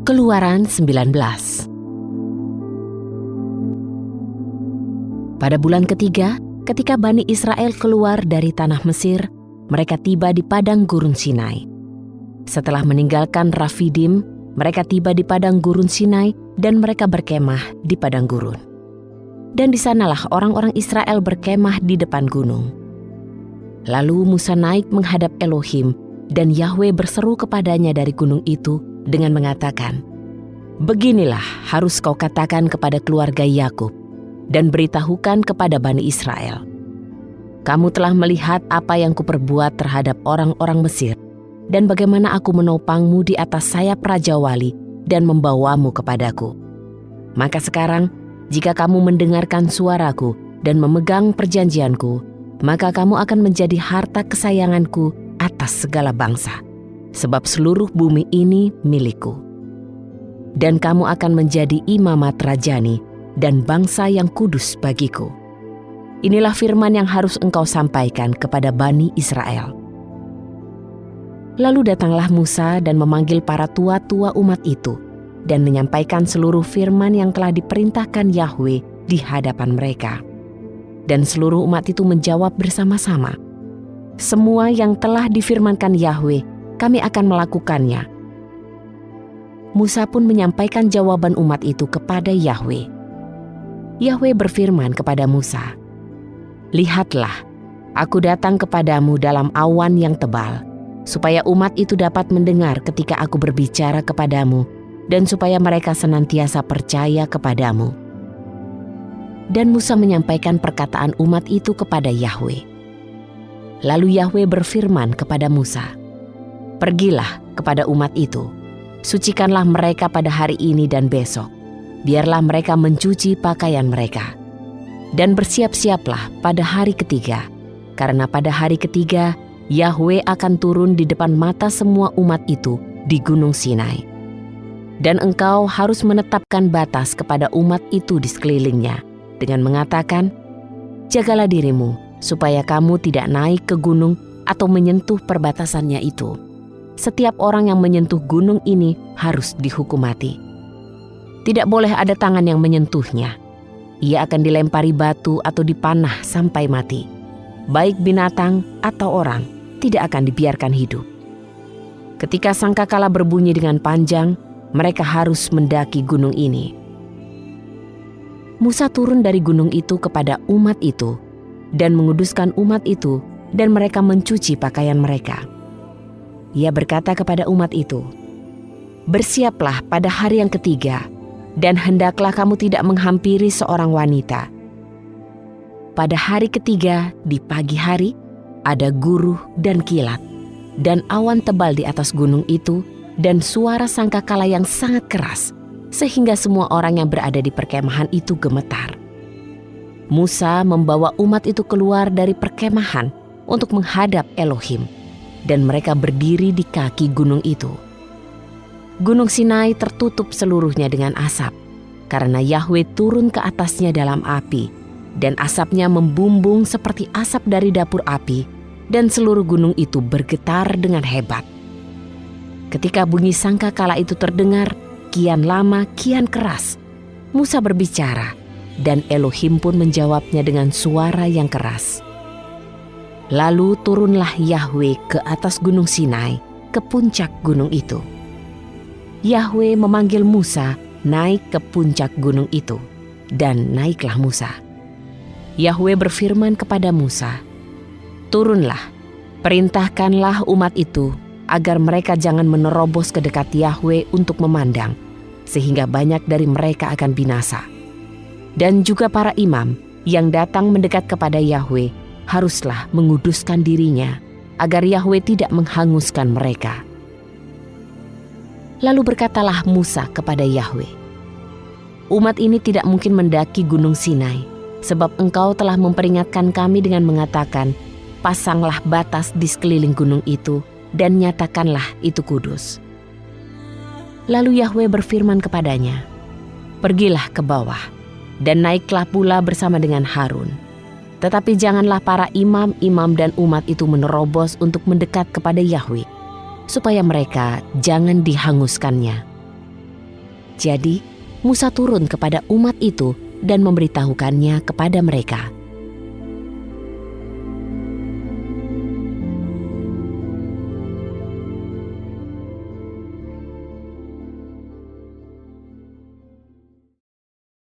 Keluaran 19. Pada bulan ketiga, ketika Bani Israel keluar dari tanah Mesir, mereka tiba di padang gurun Sinai. Setelah meninggalkan Rafidim, mereka tiba di padang gurun Sinai dan mereka berkemah di padang gurun. Dan di sanalah orang-orang Israel berkemah di depan gunung. Lalu Musa naik menghadap Elohim dan Yahwe berseru kepadanya dari gunung itu dengan mengatakan, "Beginilah harus kau katakan kepada keluarga Yakub dan beritahukan kepada Bani Israel. Kamu telah melihat apa yang kuperbuat terhadap orang-orang Mesir dan bagaimana aku menopangmu di atas sayap Raja Wali dan membawamu kepadaku. Maka sekarang, jika kamu mendengarkan suaraku dan memegang perjanjianku, maka kamu akan menjadi harta kesayanganku atas segala bangsa, sebab seluruh bumi ini milikku. Dan kamu akan menjadi imamat rajani dan bangsa yang kudus bagiku. Inilah firman yang harus engkau sampaikan kepada Bani Israel." Lalu datanglah Musa dan memanggil para tua-tua umat itu dan menyampaikan seluruh firman yang telah diperintahkan Yahwe di hadapan mereka. Dan seluruh umat itu menjawab bersama-sama, "Semua yang telah difirmankan Yahwe, kami akan melakukannya." Musa pun menyampaikan jawaban umat itu kepada Yahwe. Yahwe berfirman kepada Musa, "Lihatlah, aku datang kepadamu dalam awan yang tebal, supaya umat itu dapat mendengar ketika aku berbicara kepadamu, dan supaya mereka senantiasa percaya kepadamu." Dan Musa menyampaikan perkataan umat itu kepada Yahwe. Lalu Yahwe berfirman kepada Musa, "Pergilah kepada umat itu, sucikanlah mereka pada hari ini dan besok. Biarlah mereka mencuci pakaian mereka. Dan bersiap-siaplah pada hari ketiga, karena pada hari ketiga Yahwe akan turun di depan mata semua umat itu di Gunung Sinai. Dan engkau harus menetapkan batas kepada umat itu di sekelilingnya, dengan mengatakan, jagalah dirimu supaya kamu tidak naik ke gunung atau menyentuh perbatasannya itu. Setiap orang yang menyentuh gunung ini harus dihukum mati. Tidak boleh ada tangan yang menyentuhnya. Ia akan dilempari batu atau dipanah sampai mati. Baik binatang atau orang tidak akan dibiarkan hidup. Ketika sangkakala berbunyi dengan panjang, mereka harus mendaki gunung ini." Musa turun dari gunung itu kepada umat itu dan menguduskan umat itu, dan mereka mencuci pakaian mereka. Ia berkata kepada umat itu, "Bersiaplah pada hari yang ketiga, dan hendaklah kamu tidak menghampiri seorang wanita. Pada hari ketiga di pagi hari ada guruh dan kilat, dan awan tebal di atas gunung itu, dan suara sangkakala yang sangat keras, sehingga semua orang yang berada di perkemahan itu gemetar. Musa membawa umat itu keluar dari perkemahan untuk menghadap Elohim, dan mereka berdiri di kaki gunung itu. Gunung Sinai tertutup seluruhnya dengan asap, karena Yahwe turun ke atasnya dalam api, dan asapnya membumbung seperti asap dari dapur api, dan seluruh gunung itu bergetar dengan hebat. Ketika bunyi sangkakala itu terdengar, kian lama, kian keras, Musa berbicara, dan Elohim pun menjawabnya dengan suara yang keras. Lalu turunlah Yahwe ke atas gunung Sinai, ke puncak gunung itu. Yahwe memanggil Musa naik ke puncak gunung itu, dan naiklah Musa. Yahwe berfirman kepada Musa, "Turunlah, perintahkanlah umat itu agar mereka jangan menerobos ke dekat Yahwe untuk memandang, sehingga banyak dari mereka akan binasa. Dan juga para imam yang datang mendekat kepada Yahwe haruslah menguduskan dirinya, agar Yahwe tidak menghanguskan mereka." Lalu berkatalah Musa kepada Yahwe, "Umat ini tidak mungkin mendaki gunung Sinai, sebab engkau telah memperingatkan kami dengan mengatakan, pasanglah batas di sekeliling gunung itu, dan nyatakanlah itu kudus." Lalu Yahwe berfirman kepadanya, "Pergilah ke bawah, dan naiklah pula bersama dengan Harun. Tetapi janganlah para imam-imam dan umat itu menerobos untuk mendekat kepada Yahwe, supaya mereka jangan dihanguskannya. Jadi Musa turun kepada umat itu dan memberitahukannya kepada mereka.